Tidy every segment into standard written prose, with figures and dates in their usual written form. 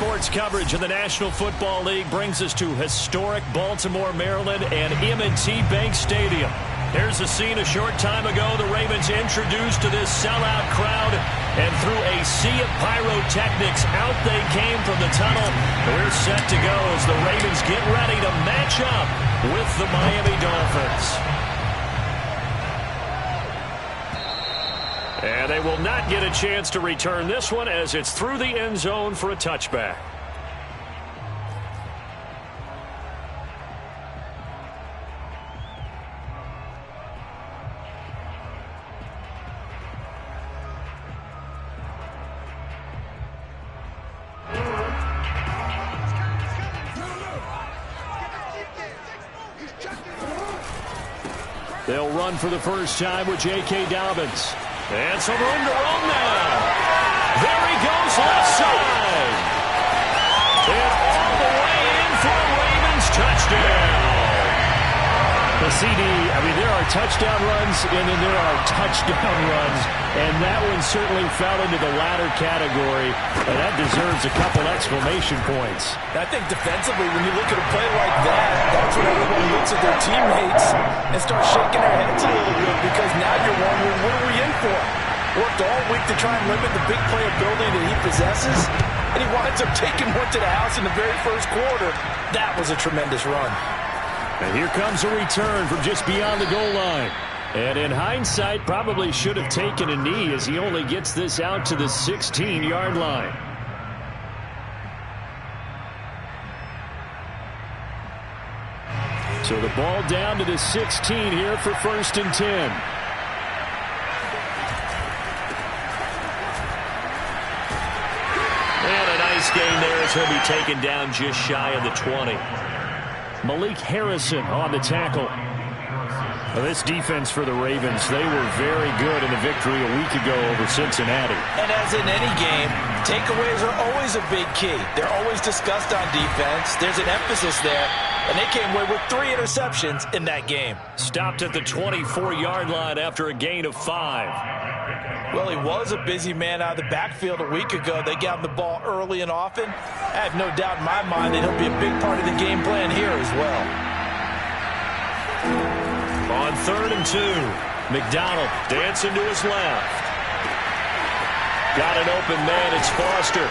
sports coverage of the National Football League brings us to historic Baltimore, Maryland, and M&T Bank Stadium. Here's a scene a short time ago. The Ravens introduced to this sellout crowd, and through a sea of pyrotechnics, out they came from the tunnel. We're set to go as the Ravens get ready to match up with the Miami Dolphins. And they will not get a chance to return this one as it's through the end zone for a touchback. They'll run for the first time with J.K. Dobbins. And some room to roam now. There he goes left side. And all the way in for a Ravens touchdown. The CD, there are touchdown runs and then there are touchdown runs. And that one certainly fell into the latter category. And that deserves a couple exclamation points. I think defensively, when you look at a play like that, that's when everyone looks at their teammates and starts shaking their heads a little bit because now you're wondering, what are we in for? Worked all week to try and limit the big play ability that he possesses, and he winds up taking one to the house in the very first quarter. That was a tremendous run. And here comes a return from just beyond the goal line. And in hindsight, probably should have taken a knee as he only gets this out to the 16-yard line. So the ball down to the 16 here for 1st and 10. And a nice gain there as he'll be taken down just shy of the 20. Malik Harrison on the tackle. Well, this defense for the Ravens, they were very good in the victory a week ago over Cincinnati. And as in any game, takeaways are always a big key. They're always discussed on defense. There's an emphasis there. And they came away with 3 interceptions in that game. Stopped at the 24-yard line after a gain of 5. Well, he was a busy man out of the backfield a week ago. They got him the ball early and often. I have no doubt in my mind that he'll be a big part of the game plan here as well. On 3rd and 2, McDonald dancing to his left. Got an open man, it's Foster.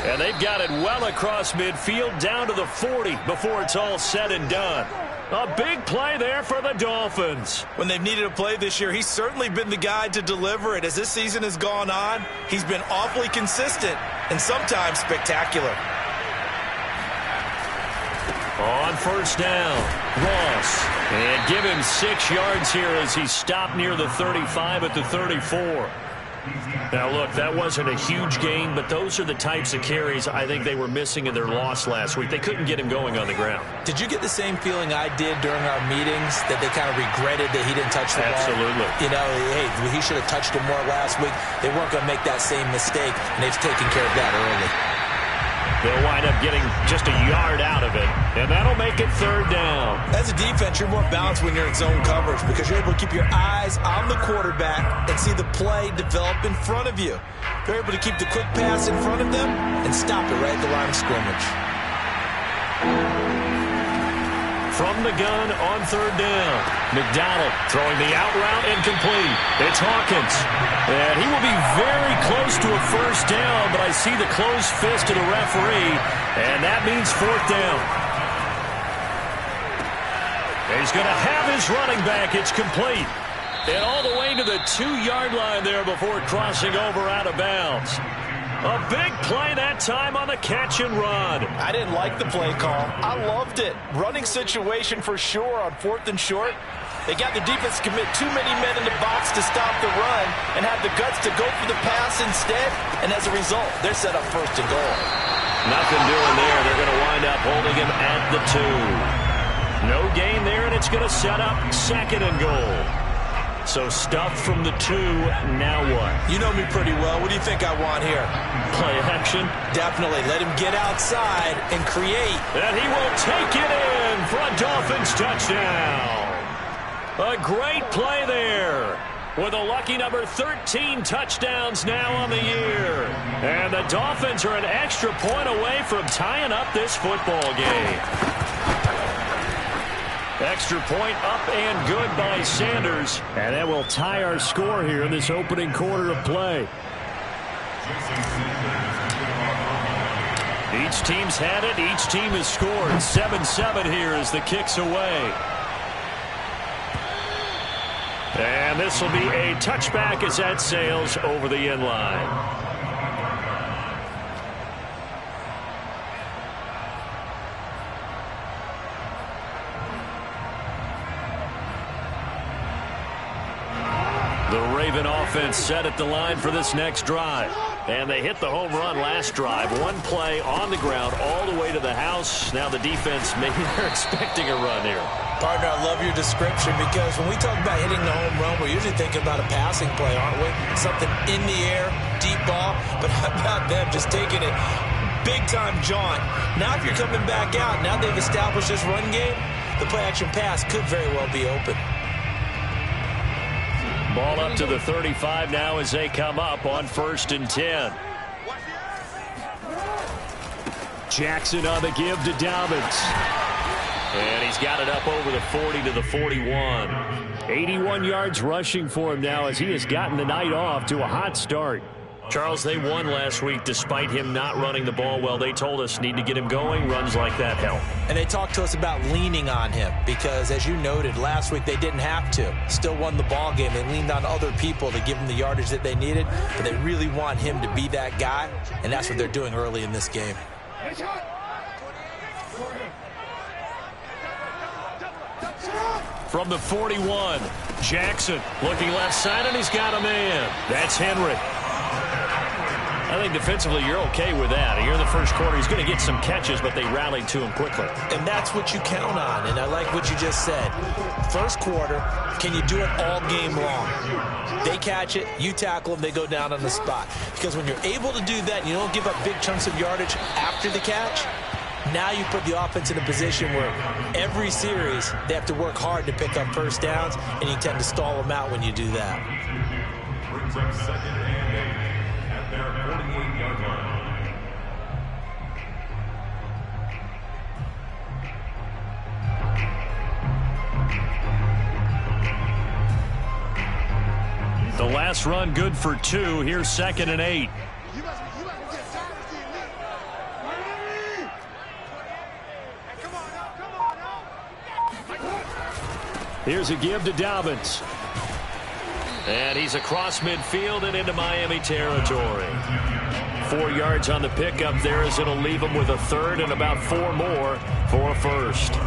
And they've got it well across midfield down to the 40 before it's all said and done. A big play there for the Dolphins. When they've needed a play this year, he's certainly been the guy to deliver it. As this season has gone on, he's been awfully consistent and sometimes spectacular. On 1st down, Ross. And give him 6 yards here as he stopped near the 35 at the 34. Now, look, that wasn't a huge gain, but those are the types of carries I think they were missing in their loss last week. They couldn't get him going on the ground. Did you get the same feeling I did during our meetings, that they kind of regretted that he didn't touch the ball? Absolutely. You know, hey, he should have touched it more last week. They weren't going to make that same mistake, and they've taken care of that early. They'll wind up getting just a yard out of it, and that'll make it 3rd down. As a defense, you're more balanced when you're in zone coverage because you're able to keep your eyes on the quarterback and see the play develop in front of you. You're able to keep the quick pass in front of them and stop it right at the line of scrimmage. From the gun on 3rd down, McDonald throwing the out route incomplete. It's Hawkins. And he will be very close to a 1st down, but I see the closed fist of the referee, and that means 4th down. He's going to have his running back. It's complete. And all the way to the 2-yard line there before crossing over out of bounds. A big play that time on the catch and run. I didn't like the play call. I loved it. Running situation for sure on 4th and short. They got the defense to commit too many men in the box to stop the run and have the guts to go for the pass instead. And as a result, they're set up 1st and goal. Nothing doing there. They're going to wind up holding him at the 2. No gain there, and it's going to set up 2nd and goal. So stuffed from the 2, now what? You know me pretty well. What do you think I want here? Play action? Definitely. Let him get outside and create. And he will take it in for a Dolphins touchdown. A great play there. with a lucky number 13 touchdowns now on the year. And the Dolphins are an extra point away from tying up this football game. Extra point up and good by Sanders. And that will tie our score here in this opening quarter of play. Each team's had it. Each team has scored. 7-7 here as the kick's away. And this will be a touchback as that sails over the end line. The Raven offense set at the line for this next drive. And they hit the home run last drive. One play on the ground all the way to the house. Now the defense, maybe they're expecting a run here. Partner, I love your description because when we talk about hitting the home run, we're usually thinking about a passing play, aren't we? Something in the air, deep ball. But how about them just taking it big-time jaunt? Now if you're coming back out, now they've established this run game, the play-action pass could very well be open. Ball up to the 35 now as they come up on 1st and 10. Jackson on the give to Dobbins. And he's got it up over the 40 to the 41. 81 yards rushing for him now as he has gotten the night off to a hot start. Charles, they won last week despite him not running the ball well. They told us need to get him going. Runs like that help. And they talked to us about leaning on him because, as you noted, last week they didn't have to. Still won the ball game. They leaned on other people to give them the yardage that they needed, but they really want him to be that guy, and that's what they're doing early in this game. From the 41, Jackson looking left side, and he's got a man. That's Henry. I think defensively you're okay with that. Here in the first quarter, he's going to get some catches, but they rallied to him quickly. And that's what you count on, and I like what you just said. First quarter, can you do it all game long? They catch it, you tackle them, they go down on the spot. Because when you're able to do that, and you don't give up big chunks of yardage after the catch, now you put the offense in a position where every series they have to work hard to pick up first downs, and you tend to stall them out when you do that. Brings up 2nd and 8 at their 48-yard line. The last run good for 2. Here's 2nd and 8. Here's a give to Dobbins. And he's across midfield and into Miami territory. 4 yards on the pickup there as it'll leave him with a 3rd and about 4 more for a 1st.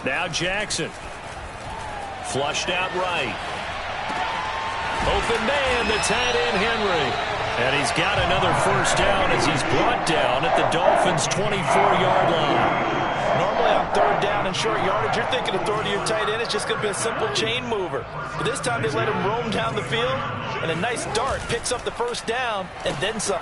Now Jackson. Flushed out right. Open man, the tight end Henry. And he's got another 1st down as he's brought down at the Dolphins' 24-yard line. Normally on 3rd down and short yardage, you're thinking of throwing to your tight end. It's just going to be a simple chain mover. But this time they let him roam down the field, and a nice dart picks up the 1st down and then some.